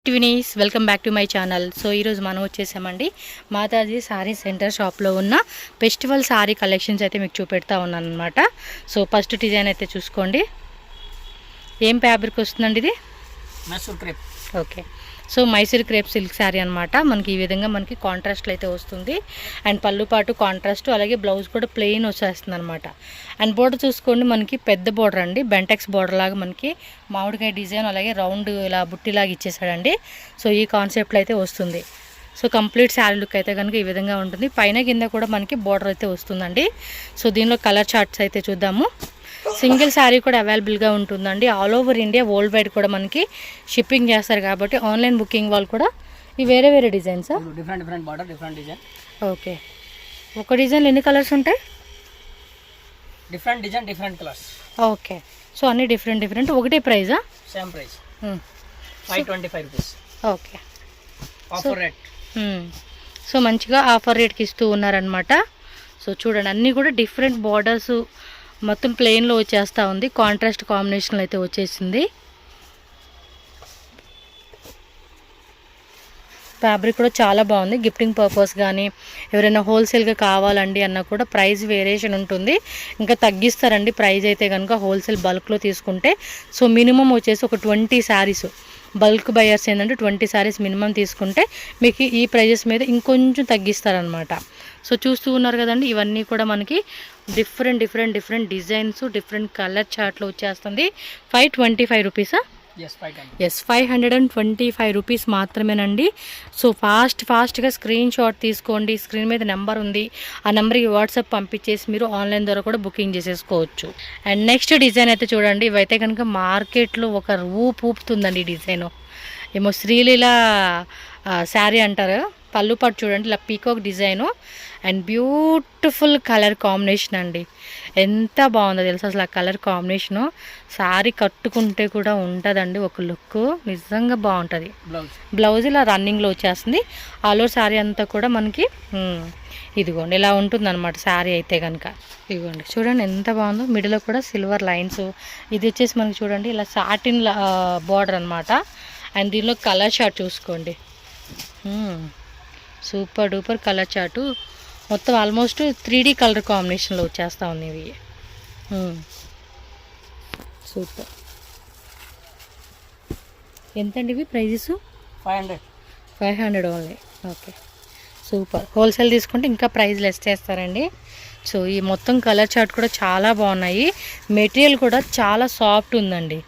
Twinnies welcome back to my channel. So ఈరోజు మనం వచ్చేసామండి మాతాజీ సారీ సెంటర్ షాప్లో ఉన్న ఫెస్టివల్ సారీ కలెక్షన్స్ అయితే మీకు చూపెడతా ఉన్నాను అనమాట. సో ఫస్ట్ డిజైన్ అయితే చూసుకోండి. ఏం ఫ్యాబ్రిక్ వస్తుందండి ఇది? Mysore crepe. Okay, so Mysore crepe silk sari అనమాట. మనకి ఈ విధంగా మనకి కాంట్రాస్ట్లో అయితే వస్తుంది. అండ్ పళ్ళు పాటు కాంట్రాస్ట్, అలాగే బ్లౌజ్ కూడా ప్లెయిన్ వచ్చేస్తుంది అనమాట. అండ్ బోర్డర్ చూసుకోండి, మనకి పెద్ద బోర్డర్ అండి, బెంటెక్స్ బోర్డర్ లాగా మనకి మామిడికాయ డిజైన్, అలాగే రౌండ్ ఇలా బుట్టిలాగా ఇచ్చేసాడండి. సో ఈ కాన్సెప్ట్లో అయితే వస్తుంది. సో కంప్లీట్ శారీ లుక్ అయితే కనుక ఈ విధంగా ఉంటుంది. పైన కింద కూడా మనకి బోర్డర్ అయితే వస్తుందండి. సో దీనిలో కలర్ చార్ట్స్ అయితే చూద్దాము. సింగిల్ శారీ కూడా అవైలబుల్గా ఉంటుందండి. All over India world wide కూడా మనకి షిప్పింగ్ చేస్తారు కాబట్టి ఆన్లైన్ బుకింగ్ వాళ్ళు కూడా ఈ వేరే వేరే designs, different border, different design. Okay, ఒక డిజైన్లో ఎన్ని కలర్స్ ఉంటాయి? Different design, different colours. Okay, so అన్ని డిఫరెంట్. ఒకటే ప్రైజా? Same price, 525 rupees. Okay, offer rate. So మంచిగా ఆఫర్ రేట్కి ఇస్తూ ఉన్నారనమాట. సో చూడండి, అన్నీ కూడా డిఫరెంట్ బార్డర్స్, మొత్తం ప్లెయిన్లో వచ్చేస్తూ ఉంది. కాంట్రాస్ట్ కాంబినేషన్లో అయితే వచ్చేసింది. ఫ్యాబ్రిక్ కూడా చాలా బాగుంది. గిఫ్టింగ్ పర్పస్ కానీ ఎవరైనా హోల్సేల్గా కావాలండి అన్నా కూడా ప్రైస్ వేరియేషన్ ఉంటుంది. ఇంకా తగ్గిస్తారండి ప్రైస్ అయితే కనుక హోల్సేల్ బల్క్లో తీసుకుంటే. సో మినిమం వచ్చేసి ఒక 20 శారీస్ బల్క్ బయర్స్ ఏంటంటే 20 శారీస్ మినిమం తీసుకుంటే మీకు ఈ ప్రైజెస్ మీద ఇంకొంచెం తగ్గిస్తారనమాట. సో చూస్తూ ఉన్నారు కదండి, ఇవన్నీ కూడా మనకి డిఫరెంట్ డిజైన్స్, డిఫరెంట్ కలర్ చార్ట్లో వచ్చేస్తుంది. 525 రూపీసా? ఎస్, 525 రూపీస్ మాత్రమేనండి. సో ఫాస్ట్గా స్క్రీన్ షాట్ తీసుకోండి. స్క్రీన్ మీద నెంబర్ ఉంది, ఆ నెంబర్కి వాట్సాప్ పంపించేసి మీరు ఆన్లైన్ ద్వారా కూడా బుకింగ్ చేసేసుకోవచ్చు. అండ్ నెక్స్ట్ డిజైన్ అయితే చూడండి, ఇవైతే కనుక మార్కెట్లో ఒక ఊపుతుందండి. ఈ డిజైన్ ఏమో శ్రీలీల శారీ అంటారు. పళ్ళు పాటు చూడండి, ఇలా peacock design and beautiful colour combination అండి. ఎంత బాగుందో తెలుసు అసలు ఆ కలర్ కాంబినేషను. శారీ కట్టుకుంటే కూడా ఉంటుందండి ఒక లుక్, నిజంగా బాగుంటుంది. బ్లౌజ్ ఇలా రన్నింగ్లో వచ్చేస్తుంది. ఆల్ ఓవర్ శారీ అంతా కూడా మనకి ఇదిగోండి ఇలా ఉంటుంది అనమాట శారీ అయితే కనుక. ఇదిగోండి చూడండి ఎంత బాగుందో. మిడిల్లో కూడా సిల్వర్ లైన్స్. ఇది వచ్చేసి మనకి చూడండి ఇలా సాటిన్ బార్డర్ అనమాట. అండ్ దీనిలో కలర్ షార్ట్ చూసుకోండి, సూపర్ డూపర్ కలర్ చార్టు. మొత్తం ఆల్మోస్ట్ 3D కలర్ కాంబినేషన్లో వచ్చేస్తూ ఉంది ఇవి. సూపర్. ఎంతండి ఇవి prices? 500 only. Okay, super. Wholesale తీసుకుంటే ఇంకా ప్రైస్ లెస్ చేస్తారండి. సో ఈ మొత్తం కలర్ చార్ట్ కూడా చాలా బాగున్నాయి. మెటీరియల్ కూడా చాలా సాఫ్ట్ ఉందండి.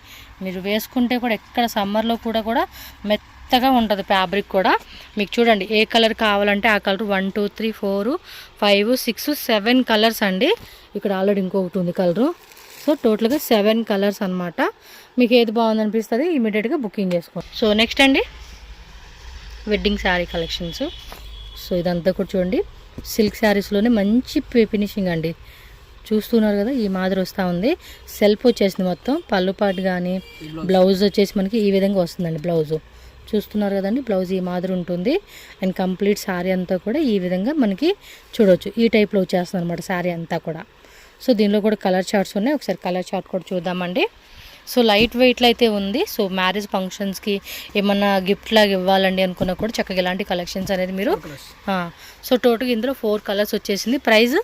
మీరు వేసుకుంటే కూడా ఎక్కడ సమ్మర్లో కూడా మెత్తగా ఉంటుంది ఫ్యాబ్రిక్ కూడా. మీకు చూడండి ఏ కలర్ కావాలంటే ఆ కలర్ 1 2 3 4 5 6 7 కలర్స్ అండి. ఇక్కడ ఆల్రెడీ ఇంకొకటి ఉంది కలరు. సో టోటల్గా 7 కలర్స్ అనమాట. మీకు ఏది బాగుందనిపిస్తుంది ఇమీడియట్గా బుకింగ్ చేసుకోండి. సో నెక్స్ట్ అండి వెడ్డింగ్ శారీ కలెక్షన్స్. సో ఇదంతా కూడా చూడండి సిల్క్ శారీస్లోనే మంచి ఫినిషింగ్ అండి. చూస్తున్నారు కదా, ఈ మాదిరి వస్తూ ఉంది. సెల్ఫ్ వచ్చేసింది మొత్తం. పళ్ళు పాటు కానీ బ్లౌజ్ వచ్చేసి మనకి ఈ విధంగా వస్తుందండి. బ్లౌజు చూస్తున్నారు కదండి, బ్లౌజ్ ఈ మాదిరి ఉంటుంది. అండ్ కంప్లీట్ శారీ అంతా కూడా ఈ విధంగా మనకి చూడవచ్చు. ఈ టైప్లో వచ్చేస్తుంది అనమాట శారీ అంతా కూడా. సో దీనిలో కూడా కలర్ చార్ట్స్ ఉన్నాయి. ఒకసారి కలర్ చార్ట్ కూడా చూద్దామండి. సో లైట్ వెయిట్లో అయితే ఉంది. సో మ్యారేజ్ ఫంక్షన్స్కి ఏమన్నా గిఫ్ట్ లాగా ఇవ్వాలండి అనుకున్నా కూడా చక్కగా ఇలాంటి కలెక్షన్స్ అనేది మీరు. సో టోటల్గా ఇందులో 4 కలర్స్ వచ్చేసింది. Price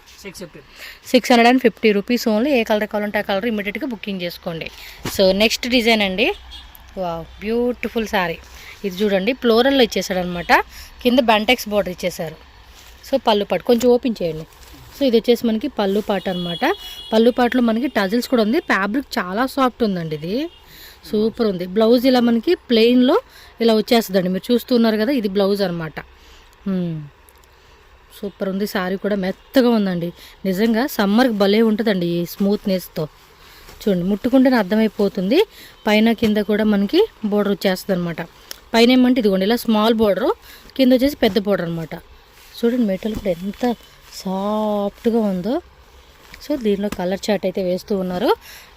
650 rupees only. ఏ కలర్ కావాలంటే ఆ కలర్ ఇమీడియట్గా బుకింగ్ చేసుకోండి. సో నెక్స్ట్ డిజైన్ అండి, వావ్ బ్యూటిఫుల్ శారీ. ఇది చూడండి ఫ్లోరల్లో ఇచ్చేసాడు అనమాట. కింద బెంటెక్స్ బార్డర్ ఇచ్చేసారు. సో పళ్ళు పాటు కొంచెం ఓపెన్ చేయండి. సో ఇది వచ్చేసి మనకి పళ్ళు పాటు అనమాట. పళ్ళు పాటులో మనకి టజిల్స్ కూడా ఉంది. ఫ్యాబ్రిక్ చాలా సాఫ్ట్ ఉందండి, ఇది సూపర్ ఉంది. బ్లౌజ్ ఇలా మనకి ప్లెయిన్లో ఇలా వచ్చేస్తుందండి. మీరు చూస్తున్నారు కదా, ఇది బ్లౌజ్ అనమాట. సూపర్ ఉంది. శారీ కూడా మెత్తగా ఉందండి. నిజంగా సమ్మర్కి భలే ఉంటుందండి ఈ స్మూత్నెస్తో. చూడండి ముట్టుకుంటేనే అర్థమైపోతుంది. పైన కింద కూడా మనకి బోర్డర్ వచ్చేస్తుంది అనమాట. పైన ఏమంటే ఇదిగోండి ఇలా స్మాల్ బోర్డరు, కింద వచ్చేసి పెద్ద బోర్డర్ అనమాట. చూడండి మెటీరియల్ కూడా ఎంత సాఫ్ట్గా ఉందో. సో దీనిలో కలర్ చార్ట్ అయితే వేస్తూ ఉన్నారు.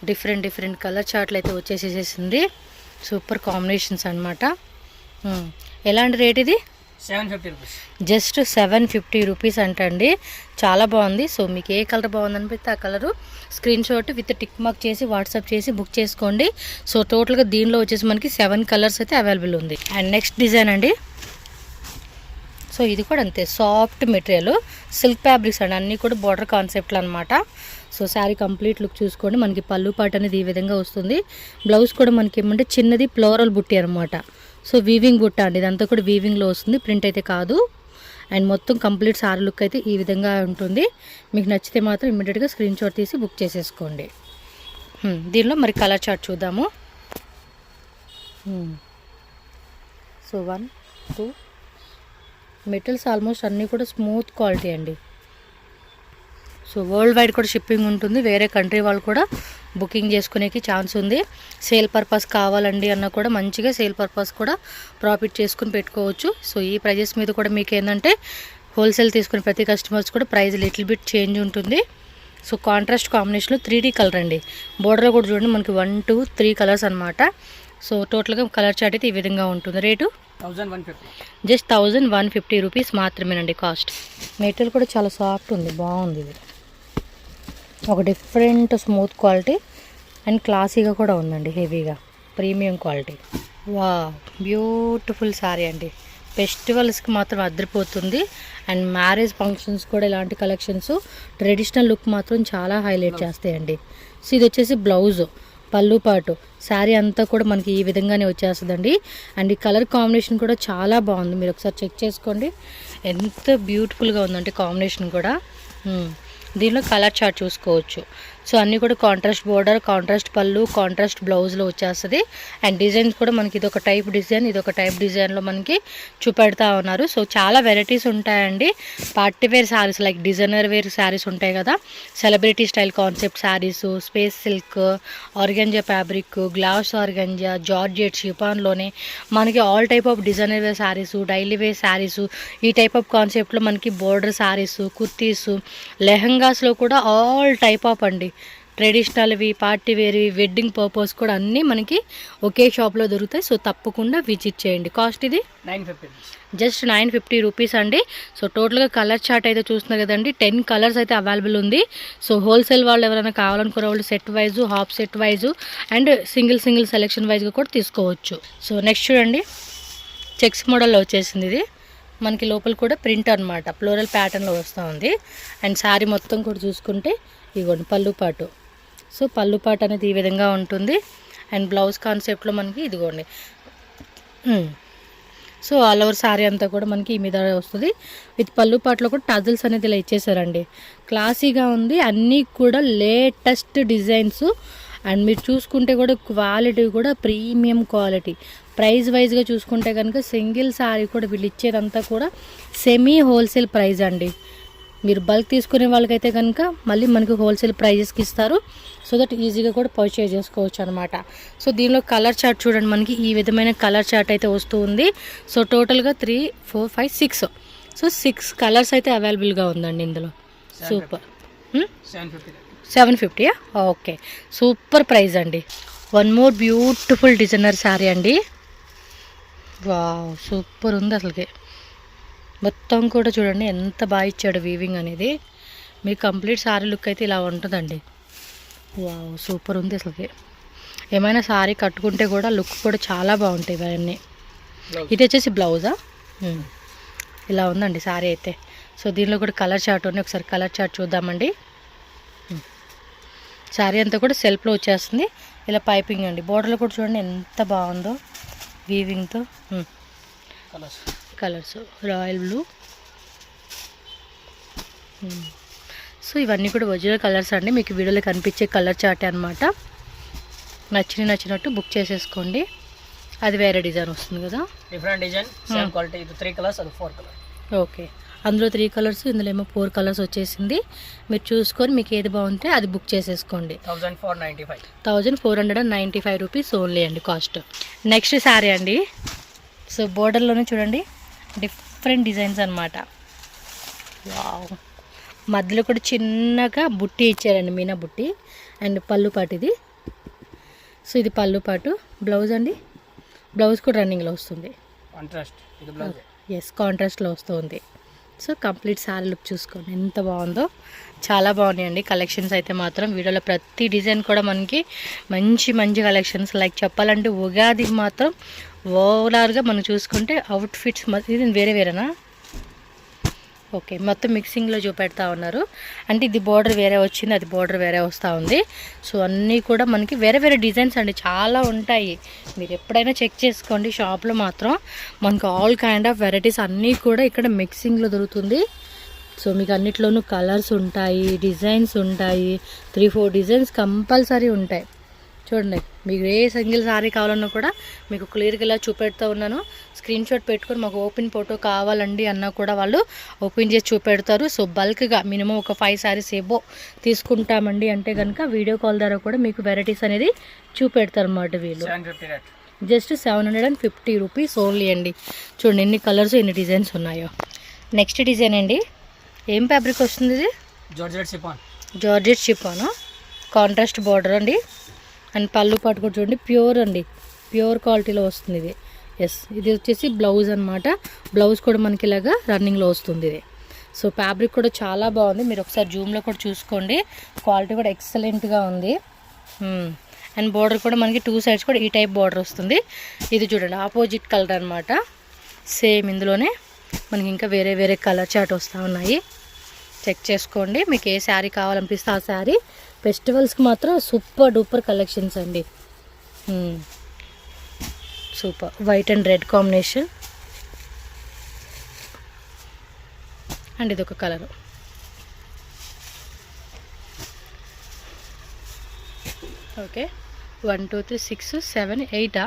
డిఫరెంట్ కలర్ చార్ట్లు అయితే వచ్చేసేసింది. సూపర్ కాంబినేషన్స్ అనమాట. ఎలాంటి రేట్ ఇది? 750 rupees. జస్ట్ 750 రూపీస్ అంటండి. చాలా బాగుంది. సో మీకు ఏ కలర్ బాగుంది అనిపిస్తే ఆ colour screen shot with tick mark చేసి వాట్సాప్ చేసి బుక్ చేసుకోండి. సో టోటల్గా దీనిలో వచ్చేసి మనకి 7 కలర్స్ అయితే అవైలబుల్ ఉంది. అండ్ నెక్స్ట్ డిజైన్ అండి. సో ఇది కూడా అంతే, సాఫ్ట్ మెటీరియల్, సిల్క్ ఫ్యాబ్రిక్స్ అండి, అన్నీ కూడా బార్డర్ కాన్సెప్ట్లు అనమాట. సో శారీ కంప్లీట్ లుక్ చూసుకోండి. మనకి పళ్ళు పాట అనేది ఈ విధంగా వస్తుంది. బ్లౌజ్ కూడా మనకి ఏమంటే చిన్నది ఫ్లోరల్ బుట్టి అనమాట. సో వీవింగ్ బుట్ట అండి, ఇదంతా కూడా వీవింగ్లో వస్తుంది, ప్రింట్ అయితే కాదు. అండ్ మొత్తం కంప్లీట్ సారీ లుక్ అయితే ఈ విధంగా ఉంటుంది. మీకు నచ్చితే మాత్రం ఇమ్మీడియట్గా స్క్రీన్ షాట్ తీసి బుక్ చేసేసుకోండి. దీనిలో మరి కలర్ చార్ట్ చూద్దాము. సో 1 2 మెటీరియల్స్ ఆల్మోస్ట్ అన్నీ కూడా స్మూత్ క్వాలిటీ అండి. సో వరల్డ్ వైడ్ కూడా షిప్పింగ్ ఉంటుంది. వేరే కంట్రీ వాళ్ళు కూడా బుకింగ్ చేసుకునేకి ఛాన్స్ ఉంది. సేల్ పర్పస్ కావాలండి అన్న కూడా మంచిగా సేల్ పర్పస్ కూడా ప్రాఫిట్ చేసుకుని పెట్టుకోవచ్చు. సో ఈ ప్రైజెస్ మీద కూడా మీకు ఏంటంటే హోల్సేల్ తీసుకునే ప్రతి కస్టమర్స్ కూడా ప్రైస్ లిటిల్ బిట్ చేంజ్ ఉంటుంది. సో కాంట్రాస్ట్ కాంబినేషన్లో 3D కలర్ అండి. బోర్డర్ కూడా చూడండి మనకి 1 2 3 కలర్స్ అనమాట. సో టోటల్గా కలర్ చార్ట్ అయితే ఈ విధంగా ఉంటుంది. రేటు 1150. జస్ట్ 1150 రూపీస్ మాత్రమేనండి కాస్ట్. మెటీరియల్ కూడా చాలా సాఫ్ట్ ఉంది, బాగుంది. ఇది ఒక డిఫరెంట్ స్మూత్ క్వాలిటీ అండ్ క్లాసీగా కూడా ఉందండి, హెవీగా ప్రీమియం క్వాలిటీ. వా బ్యూటిఫుల్ శారీ అండి. ఫెస్టివల్స్కి మాత్రం అదిరిపోతుంది. అండ్ మ్యారేజ్ ఫంక్షన్స్ కూడా ఇలాంటి కలెక్షన్స్ ట్రెడిషనల్ లుక్ మాత్రం చాలా హైలైట్ చేస్తాయండి. సో ఇది వచ్చేసి బ్లౌజ్, పళ్ళు పాటు, శారీ అంతా కూడా మనకి ఈ విధంగానే వచ్చేస్తుందండి. అండ్ ఈ కలర్ కాంబినేషన్ కూడా చాలా బాగుంది, మీరు ఒకసారి చెక్ చేసుకోండి ఎంత బ్యూటిఫుల్గా ఉందంటే కాంబినేషన్ కూడా. దీనిలో కలర్ చార్ట్ చూసుకోవచ్చు. సో అన్నీ కూడా కాంట్రాస్ట్ బోర్డర్, కాంట్రాస్ట్ పళ్ళు, కాంట్రాస్ట్ బ్లౌజ్లో వచ్చేస్తుంది. అండ్ డిజైన్స్ కూడా మనకి ఇదొక టైప్ డిజైన్, ఇదొక టైప్ డిజైన్లో మనకి చూపెడతా ఉన్నారు. సో చాలా వెరైటీస్ ఉంటాయండి. Party wear saris like designer wear saris ఉంటాయి కదా, celebrity style concept saris, space silk, organza fabric, glass organza, georgette, షిఫాన్లోనే మనకి all type of designer wear saris, daily wear saris, ఈ టైప్ ఆఫ్ కాన్సెప్ట్లో మనకి బోర్డర్ శారీస్, కుర్తీస్, లెహంగాస్లో కూడా ఆల్ టైప్ ఆఫ్ అండి. ట్రెడిషనల్వి, పార్టీ వేర్వి, వెడ్డింగ్ పర్పస్ కూడా అన్నీ మనకి ఒకే షాప్లో దొరుకుతాయి. సో తప్పకుండా విజిట్ చేయండి. కాస్ట్ ఇది 950. జస్ట్ 950 రూపీస్ అండి. సో టోటల్గా కలర్ చార్ట్ అయితే చూస్తున్నారు కదండి, 10 కలర్స్ అయితే అవైలబుల్ ఉంది. సో హోల్సేల్ వాళ్ళు ఎవరైనా కావాలనుకునే వాళ్ళు set wise, half set wise and single selection వైజ్గా కూడా తీసుకోవచ్చు. సో నెక్స్ట్ చూడండి, చెక్స్ మోడల్లో వచ్చేసింది. ఇది మనకి లోపల కూడా ప్రింట్ అనమాట, ఫ్లోరల్ ప్యాటర్న్లో వస్తూ ఉంది. అండ్ శారీ మొత్తం కూడా చూసుకుంటే ఇదిగోండి పళ్ళు పాటు. సో పళ్ళు పాటు అనేది ఈ విధంగా ఉంటుంది. అండ్ బ్లౌజ్ కాన్సెప్ట్లో మనకి ఇదిగోండి. సో ఆల్ ఓవర్ శారీ అంతా కూడా మనకి ఈ మీద వస్తుంది. విత్ పళ్ళు పాటలో కూడా టజల్స్ అనేది ఇలా ఇచ్చేసారండి. క్లాసీగా ఉంది, అన్నీ కూడా లేటెస్ట్ డిజైన్స్. అండ్ మీరు చూసుకుంటే కూడా క్వాలిటీ కూడా ప్రీమియం క్వాలిటీ. ప్రైస్ వైజ్గా చూసుకుంటే కనుక సింగిల్ శారీ కూడా వీళ్ళు ఇచ్చేదంతా కూడా సెమీ హోల్సేల్ ప్రైస్ అండి. మీరు బల్క్ తీసుకునే వాళ్ళకైతే కనుక మళ్ళీ మనకి హోల్సేల్ ప్రైజెస్కి ఇస్తారు. సో దట్ ఈజీగా కూడా పర్చేజ్ చేసుకోవచ్చు అనమాట. సో దీనిలో కలర్ చార్ట్ చూడండి, మనకి ఈ విధమైన కలర్ చార్ట్ అయితే వస్తూ ఉంది. సో టోటల్గా 3 4 5 6 సో 6 కలర్స్ అయితే అవైలబుల్గా ఉందండి ఇందులో. సూపర్. 750 ఓకే, సూపర్ ప్రైస్ అండి. One more beautiful designer sari అండి. వావ్ సూపర్ ఉంది అసలుకి. మొత్తం కూడా చూడండి ఎంత బాగా ఇచ్చాడు వీవింగ్ అనేది. మీ కంప్లీట్ శారీ లుక్ అయితే ఇలా ఉంటుందండి. వావ్ సూపర్ ఉంది అసలుకి. ఏమైనా శారీ కట్టుకుంటే కూడా లుక్ కూడా చాలా బాగుంటాయి ఇవన్నీ. ఇది వచ్చేసి బ్లౌజా, ఇలా ఉందండి శారీ అయితే. సో దీనిలో కూడా కలర్ చార్ట్ ఉంది, ఒకసారి కలర్ చార్ట్ చూద్దామండి. శారీ అంతా కూడా సెల్ఫ్లో వచ్చేస్తుంది, ఇలా పైపింగ్ అండి. బోర్డర్లో కూడా చూడండి ఎంత బాగుందో వీవింగ్తో. Colours royal blue. సో ఇవన్నీ కూడా ఒరిజినల్ కలర్స్ అండి, మీకు వీడియోలో కనిపించే కలర్ చార్ట్ అనమాట. నచ్చినట్టు బుక్ చేసేసుకోండి. అది వేరే డిజైన్ వస్తుంది కదా, డిఫరెంట్ డిజైన్, సేమ్ క్వాలిటీ. ఇది 3 కలర్స్, అది 4 కలర్. ఓకే, అందులో 3 కలర్స్, ఇందులో ఏమో 4 కలర్స్ వచ్చేసింది. మీరు చూసుకొని మీకు ఏది బాగుంటే అది బుక్ చేసేసుకోండి. 1495 రూపీస్ ఓన్లీ అండి కాస్ట్. నెక్స్ట్ శారీ అండి. సో బోర్డర్లోనే చూడండి డిఫరెంట్ డిజైన్స్ అనమాట. వావ్, మధ్యలో కూడా చిన్నగా బుట్టి ఇచ్చారండి, మీనా బుట్టి. అండ్ పళ్ళు పాటు ఇది. సో ఇది పళ్ళు పాటు. బ్లౌజ్ అండి, బ్లౌజ్ కూడా రన్నింగ్లో వస్తుంది. కాంట్రాస్ట్ ఇది బ్లౌజ్. ఎస్ కాంట్రాస్ట్లో వస్తుంది. సో కంప్లీట్ శారీ లుక్ చూసుకోండి ఎంత బాగుందో, చాలా బాగున్నాయండి కలెక్షన్స్ అయితే మాత్రం. వీడియోలో ప్రతి డిజైన్ కూడా మనకి మంచి మంచి కలెక్షన్స్. లైక్ చెప్పాలంటే ఉగాదికి మాత్రం ఓవరాల్గా మనం చూసుకుంటే అవుట్ఫిట్స్ ఇది వేరే వేరేనా, ఓకే మొత్తం మిక్సింగ్లో చూపెడతా ఉన్నారు. అంటే ఇది బోర్డర్ వేరే వచ్చింది, అది బోర్డర్ వేరే వస్తూ ఉంది. సో అన్నీ కూడా మనకి వేరే వేరే డిజైన్స్ అండి, చాలా ఉంటాయి. మీరు ఎప్పుడైనా చెక్ చేసుకోండి, షాప్లో మాత్రం మనకు ఆల్ కైండ్ ఆఫ్ వెరైటీస్ అన్నీ కూడా ఇక్కడ మిక్సింగ్లో దొరుకుతుంది. సో మీకు అన్నిట్లోనూ కలర్స్ ఉంటాయి, డిజైన్స్ ఉంటాయి, 3-4 డిజైన్స్ కంపల్సరీ ఉంటాయి. చూడండి మీకు ఏ సింగిల్ సారీ కావాలన్నా కూడా మీకు క్లియర్గా ఇలా చూపెడుతూ ఉన్నాను. స్క్రీన్ షాట్ పెట్టుకొని మాకు ఓపెన్ ఫోటో కావాలండి అన్నా కూడా వాళ్ళు ఓపెన్ చేసి చూపెడతారు. సో బల్క్గా మినిమం ఒక 5 సారీస్ ఏవో తీసుకుంటామండి అంటే కనుక వీడియో కాల్ ద్వారా కూడా మీకు వెరైటీస్ అనేది చూపెడతారు అన్నమాట. వీళ్ళు జస్ట్ 750 రూపీస్ ఓన్లీ అండి. చూడండి ఎన్ని కలర్స్ ఎన్ని డిజైన్స్ ఉన్నాయో. నెక్స్ట్ డిజైన్ అండి, ఏం ఫ్యాబ్రిక్ వస్తుంది ఇది? జార్జెట్ షిఫాన్ కాంట్రాస్ట్ బార్డర్ అండి. అండ్ పళ్ళు పాటు కూడా చూడండి ప్యూర్ అండి, ప్యూర్ క్వాలిటీలో వస్తుంది ఇది. ఎస్ ఇది వచ్చేసి బ్లౌజ్ అనమాట. బ్లౌజ్ కూడా మనకి ఇలాగా రన్నింగ్లో వస్తుంది ఇది. సో ఫ్యాబ్రిక్ కూడా చాలా బాగుంది, మీరు ఒకసారి జూమ్లో కూడా చూసుకోండి. క్వాలిటీ కూడా ఎక్సలెంట్గా ఉంది. అండ్ బార్డర్ కూడా మనకి 2 సైడ్స్ కూడా ఈ టైప్ బార్డర్ వస్తుంది. ఇది చూడండి ఆపోజిట్ కలర్ అనమాట. సేమ్ ఇందులోనే మనకి ఇంకా వేరే వేరే కలర్ చార్ట్ వస్తూ ఉన్నాయి. చెక్ చేసుకోండి, మీకు ఏ శారీ కావాలనిపిస్తే ఆ శారీ. ఫెస్టివల్స్కి మాత్రం సూపర్ డూపర్ కలెక్షన్స్ అండి. Super white and red combination. And ఇది ఒక కలరు. ఓకే 1 2 3 6 7 8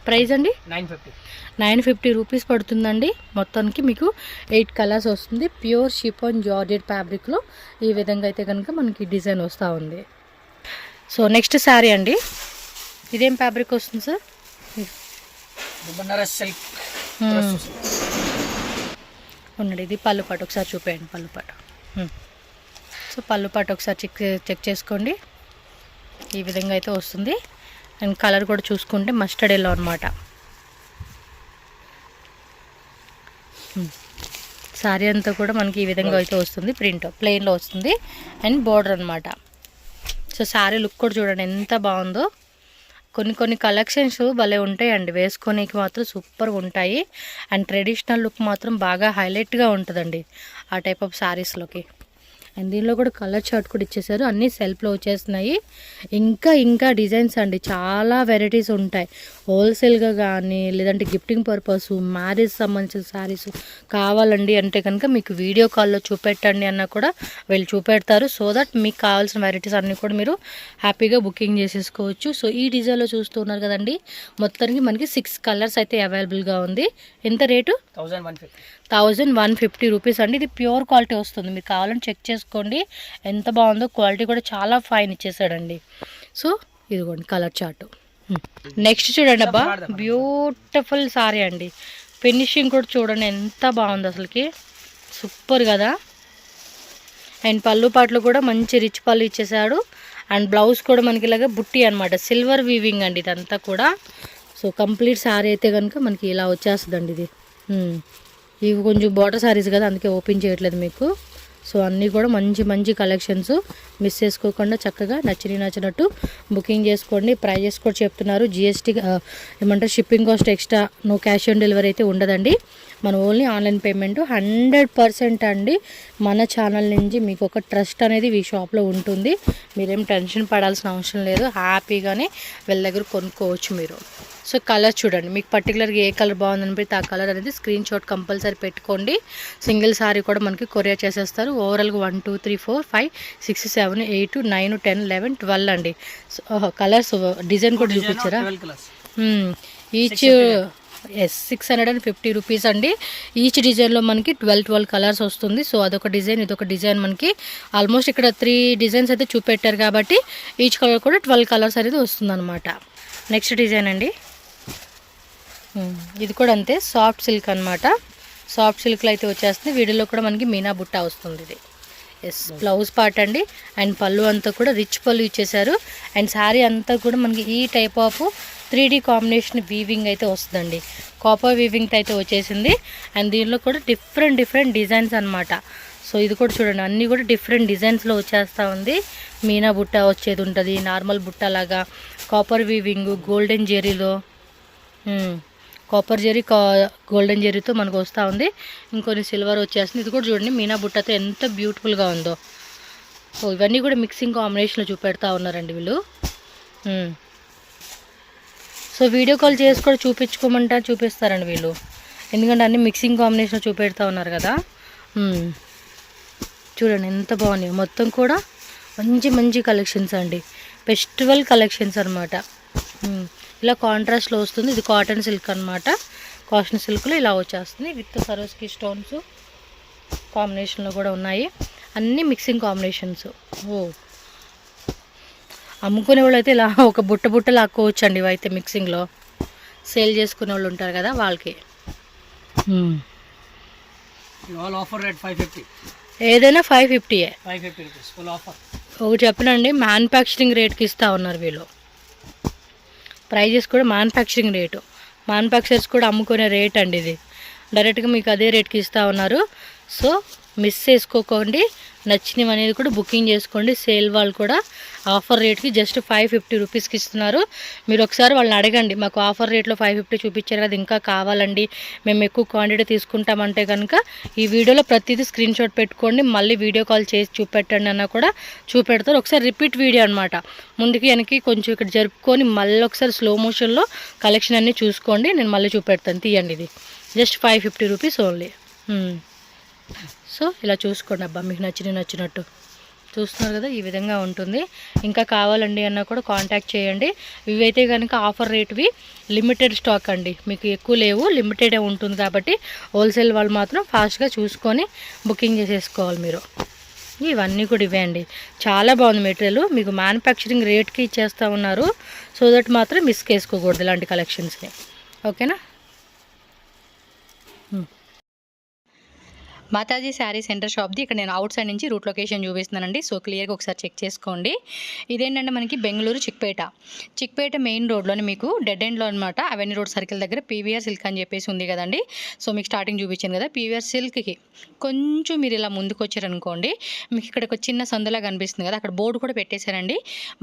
ప్రైస్ అండి 950 రూపీస్ పడుతుందండి. మొత్తానికి మీకు 8 కలర్స్ వస్తుంది. ప్యూర్ షిఫాన్ జార్జెట్ ఫ్యాబ్రిక్లో ఈ విధంగా అయితే కనుక మనకి డిజైన్ వస్తూ ఉంది. సో నెక్స్ట్ శారీ అండి, ఇదేం ఫ్యాబ్రిక్ వస్తుంది సార్? ఉన్నది ఇది పళ్ళు పాటు ఒకసారి చూపేయండి. పళ్ళు పాటు సో పళ్ళు పాటు ఒకసారి చెక్ చేసుకోండి. ఈ విధంగా అయితే వస్తుంది. అండ్ కలర్ కూడా చూసుకుంటే మస్టర్డ్ ఎల్లో అనమాట. శారీ అంతా కూడా మనకి ఈ విధంగా అయితే వస్తుంది. ప్రింట్ ప్లెయిన్లో వస్తుంది అండ్ బార్డర్ అనమాట. సో శారీ లుక్ కూడా చూడండి ఎంత బాగుందో. కొన్ని కలెక్షన్స్ భలే ఉంటాయండి, వేసుకోనికి మాత్రం సూపర్ ఉంటాయి. అండ్ ట్రెడిషనల్ లుక్ మాత్రం బాగా హైలైట్గా ఉంటుందండి ఆ టైప్ ఆఫ్ శారీస్లోకి. అండ్ దీనిలో కూడా కలర్ చార్ట్ కూడా ఇచ్చేసారు, అన్నీ సెల్ఫ్లో వచ్చేస్తున్నాయి. ఇంకా డిజైన్స్ అండి, చాలా వెరైటీస్ ఉంటాయి. హోల్సేల్గా కానీ లేదంటే గిఫ్టింగ్ పర్పస్, మ్యారేజ్ సంబంధించిన శారీస్ కావాలండి అంటే కనుక మీకు వీడియో కాల్లో చూపెట్టండి అన్న కూడా వీళ్ళు చూపెడతారు. సో దట్ మీకు కావాల్సిన వెరైటీస్ అన్నీ కూడా మీరు హ్యాపీగా బుకింగ్ చేసేసుకోవచ్చు. సో ఈ డిజైన్లో చూస్తున్నారు కదండి, మొత్తానికి మనకి 6 కలర్స్ అయితే అవైలబుల్గా ఉంది. ఎంత రేటు? 1150 రూపీస్ అండి. ఇది ప్యూర్ క్వాలిటీ వస్తుంది, మీరు కావాలని చెక్ చేసుకోండి ఎంత బాగుందో. క్వాలిటీ కూడా చాలా ఫైన్ ఇచ్చేసాడండి. సో ఇదిగోండి కలర్ చార్ట్. నెక్స్ట్ చూడండి అబ్బా, బ్యూటిఫుల్ సారీ అండి. ఫినిషింగ్ కూడా చూడండి ఎంత బాగుంది అసలుకి, సూపర్ కదా. అండ్ పళ్ళు పాటలు కూడా మంచి రిచ్ పళ్ళు ఇచ్చేసాడు. అండ్ బ్లౌజ్ కూడా మనకి ఇలాగ బుట్టి అనమాట, సిల్వర్ వీవింగ్ అండి ఇదంతా కూడా. సో కంప్లీట్ సారీ అయితే కనుక మనకి ఇలా వచ్చేస్తుందండి ఇది. ఇవి కొంచెం బార్డర్ సారీస్ కదా, అందుకే ఓపెన్ చేయట్లేదు మీకు. సో అన్నీ కూడా మంచి కలెక్షన్స్, మిస్ చేసుకోకుండా చక్కగా నచ్చినట్టు బుకింగ్ చేసుకోండి. ప్రైజెస్ కూడా చెప్తున్నారు, జిఎస్టీ ఏమంటారు shipping cost extra, no cash on delivery అయితే ఉండదండి. మన ఓన్లీ ఆన్లైన్ పేమెంట్. 100% అండి మన ఛానల్ నుంచి మీకు ఒక ట్రస్ట్ అనేది ఈ షాప్లో ఉంటుంది. మీరేం టెన్షన్ పడాల్సిన అవసరం లేదు, హ్యాపీగానే వీళ్ళ దగ్గర కొనుక్కోవచ్చు మీరు. సో కలర్ చూడండి, మీకు పర్టికులర్గా ఏ కలర్ బాగుందనిపిస్తే ఆ కలర్ అనేది స్క్రీన్ షాట్ కంపల్సరీ పెట్టుకోండి. సింగిల్ సారీ కూడా మనకి కొరియర్ చేసేస్తారు. ఓవరాల్గా 1 2 3 4 5 6 7 8 9 10 11 12 అండి. కలర్స్ డిజైన్ కూడా చూపించారా? ఈచ్ 650 రూపీస్ అండి. ఈచ్ డిజైన్లో మనకి 12 కలర్స్ వస్తుంది. సో అదొక డిజైన్, ఇదొక డిజైన్. మనకి ఆల్మోస్ట్ ఇక్కడ 3 డిజైన్స్ అయితే చూపెట్టారు కాబట్టి ఈచ్ కలర్ కూడా 12 కలర్స్ అనేది వస్తుందన్నమాట. నెక్స్ట్ డిజైన్ అండి, ఇది కూడా అంతే, సాఫ్ట్ సిల్క్ అనమాట. సాఫ్ట్ సిల్క్లో అయితే వచ్చేస్తుంది. వీడియోలో కూడా మనకి మీనా బుట్ట వస్తుంది ఇది. ఎస్ బ్లౌజ్ పార్ట్ అండి. అండ్ పళ్ళు అంతా కూడా రిచ్ పళ్ళు ఇచ్చేసారు. అండ్ శారీ అంతా కూడా మనకి ఈ type of 3D combination weaving అయితే వస్తుందండి. కాపర్ వీవింగ్ అయితే వచ్చేసింది. అండ్ దీనిలో కూడా డిఫరెంట్ డిజైన్స్ అనమాట. సో ఇది కూడా చూడండి, అన్నీ కూడా డిఫరెంట్ డిజైన్స్లో వచ్చేస్తూ ఉంది. మీనా బుట్ట వచ్చేది ఉంటుంది, నార్మల్ బుట్ట లాగా, కాపర్ వీవింగ్, గోల్డెన్ జెరీలో, కాపర్ జెరీ గోల్డెన్ జెరీతో మనకు వస్తూ ఉంది. ఇంకొన్ని సిల్వర్ వచ్చేస్తుంది. ఇది కూడా చూడండి మీనా బుట్టతో ఎంత బ్యూటిఫుల్గా ఉందో. సో ఇవన్నీ కూడా మిక్సింగ్ కాంబినేషన్లో చూపెడతా ఉన్నారండి వీళ్ళు. సో వీడియో కాల్ చేసి కూడా చూపిస్తారండి వీళ్ళు, ఎందుకంటే అన్ని మిక్సింగ్ కాంబినేషన్లో చూపెడతా ఉన్నారు కదా. చూడండి ఎంత బాగున్నాయి. మొత్తం కూడా మంచి కలెక్షన్స్ అండి, ఫెస్టివల్ కలెక్షన్స్ అనమాట. ఇలా కాంట్రాస్ట్లో వస్తుంది. ఇది కాటన్ సిల్క్ అనమాట. కాటన్ సిల్క్లో ఇలా వచ్చేస్తుంది విత్ సరోస్కి స్టోన్స్ కాంబినేషన్లో కూడా ఉన్నాయి. అన్నీ మిక్సింగ్ కాంబినేషన్స్. అమ్ముకునే వాళ్ళు అయితే ఇలా ఒక బుట్ట లాక్కోవచ్చు అండి. ఇవైతే మిక్సింగ్లో సేల్ చేసుకునే వాళ్ళు ఉంటారు కదా వాళ్ళకి. Offer rate 550. ఏదైనా 550 రూపీస్ ఫుల్ ఆఫర్. ఒకటి చెప్పనండి, మ్యానుఫ్యాక్చరింగ్ రేట్కి ఇస్తూ ఉన్నారు వీళ్ళు. ప్రైజెస్ కూడా మ్యానుఫ్యాక్చరింగ్ రేటు, మ్యానుఫ్యాక్చరర్స్ కూడా అమ్ముకునే రేట్ అండి ఇది. డైరెక్ట్గా మీకు అదే రేట్కి ఇస్తూ ఉన్నారు. సో మిస్ చేసుకోకండి, నచ్చినవి అనేది కూడా బుకింగ్ చేసుకోండి. సేల్ వాళ్ళు కూడా ఆఫర్ రేట్కి జస్ట్ 550 రూపీస్కి ఇస్తున్నారు. మీరు ఒకసారి వాళ్ళని అడగండి, మాకు ఆఫర్ రేట్లో 550 చూపించారు కదా, ఇంకా కావాలండి, మేము ఎక్కువ క్వాంటిటీ తీసుకుంటామంటే కనుక ఈ వీడియోలో ప్రతిదీ స్క్రీన్ షాట్ పెట్టుకోండి, మళ్ళీ వీడియో కాల్ చేసి చూపెట్టండి అన్న కూడా చూపెడతారు. ఒకసారి రిపీట్ వీడియో అనమాట, ముందుకి వెనక్కి కొంచెం ఇక్కడ జరుపుకొని మళ్ళీ ఒకసారి స్లో మోషన్లో కలెక్షన్ అన్నీ చూసుకోండి. నేను మళ్ళీ చూపెడతాను, తీయండి. ఇది జస్ట్ 550 రూపీస్ ఓన్లీ. సో ఇలా చూసుకోండి అబ్బా, మీకు నచ్చినట్టు చూస్తున్నారు కదా, ఈ విధంగా ఉంటుంది. ఇంకా కావాలండి అన్నా కూడా కాంటాక్ట్ చేయండి. ఇవైతే కనుక ఆఫర్ రేట్వి, లిమిటెడ్ స్టాక్ అండి, మీకు ఎక్కువ లేవు, లిమిటెడే ఉంటుంది కాబట్టి హోల్సేల్ వాళ్ళు మాత్రం ఫాస్ట్గా చూసుకొని బుకింగ్ చేసేసుకోవాలి మీరు. ఇవన్నీ కూడా ఇవే అండి, చాలా బాగుంది మెటీరియల్, మీకు మ్యానుఫ్యాక్చరింగ్ రేట్కి ఇచ్చేస్తూ ఉన్నారు. సో దట్ మాత్రం మిస్ చేసుకోకూడదు ఇలాంటి కలెక్షన్స్ని. ఓకేనా. మాతాజీ శారీ సెంటర్ షాప్ది ఇక్కడ నేను అవుట్ సైడ్ నుంచి రూట్ లొకేషన్ చూపిస్తున్నానండి. సో క్లియర్గా ఒకసారి చెక్ చేసుకోండి. ఇదేంటంటే మనకి బెంగళూరు చిక్పేట మెయిన్ రోడ్లోనే మీకు డెడ్ ఎండ్లో అనమాట, అవెన్యూ రోడ్ సర్కిల్ దగ్గర పీవీఆర్ సిల్క్ అని చెప్పేసి ఉంది కదండి. సో మీకు స్టార్టింగ్ చూపించాను కదా, పీవీఆర్ సిల్క్కి కొంచెం మీరు ఇలా ముందుకు వచ్చారనుకోండి, మీకు ఇక్కడ ఒక చిన్న సందులా కనిపిస్తుంది కదా, అక్కడ బోర్డు కూడా పెట్టేశారండి,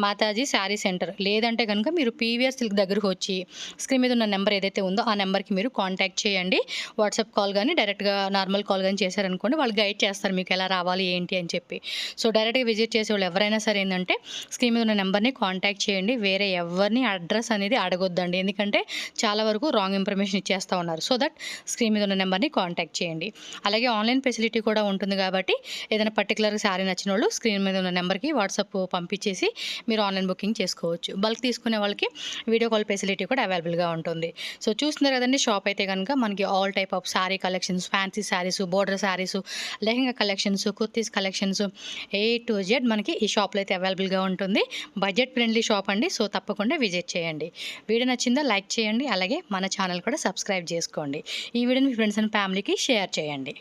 మాతాజీ శారీ సెంటర్. లేదంటే కనుక మీరు పీవీఆర్ సిల్క్ దగ్గరకు వచ్చి స్క్రీన్ మీద ఉన్న నెంబర్ ఏదైతే ఉందో ఆ నెంబర్కి మీరు కాంటాక్ట్ చేయండి. వాట్సాప్ కాల్ కానీ డైరెక్ట్గా నార్మల్ కాల్ కానీ అనుకోండి, వాళ్ళు గైడ్ చేస్తారు మీకు ఎలా రావాలి ఏంటి అని చెప్పి. సో డైరెక్ట్గా విజిట్ చేసే వాళ్ళు ఎవరైనా సరే ఏంటంటే స్క్రీన్ మీద ఉన్న నెంబర్ని కాంటాక్ట్ చేయండి. వేరే ఎవరిని అడ్రస్ అనేది అడగొద్దండి, ఎందుకంటే చాలా వరకు రాంగ్ ఇన్ఫర్మేషన్ ఇచ్చేస్తూ ఉన్నారు. సో దట్ స్క్రీన్ మీద ఉన్న నెంబర్ని కాంటాక్ట్ చేయండి. అలాగే ఆన్లైన్ ఫెసిలిటీ కూడా ఉంటుంది కాబట్టి ఏదైనా పర్టికులర్ శారీ నచ్చిన వాళ్ళు స్క్రీన్ మీద ఉన్న నెంబర్కి వాట్సాప్ పంపించేసి మీరు ఆన్లైన్ బుకింగ్ చేసుకోవచ్చు. బల్క్ తీసుకునే వాళ్ళకి వీడియో కాల్ ఫెసిలిటీ కూడా అవైలబుల్గా ఉంటుంది. సో చూస్తున్నారు కదండి, షాప్ అయితే కనుక మనకి all type of sari collections, fancy saris, border saris, lehenga collections, kurtis collections, A to Z మనకి ఈ షాప్లో అయితే అవైలబుల్గా ఉంటుంది. బడ్జెట్ ఫ్రెండ్లీ షాప్ అండి. సో తప్పకుండా విజిట్ చేయండి. వీడియో నచ్చిందా లైక్ చేయండి, అలాగే మన ఛానల్ కూడా సబ్స్క్రైబ్ చేసుకోండి. ఈ వీడియోని మీ ఫ్రెండ్స్ అండ్ ఫ్యామిలీకి షేర్ చేయండి.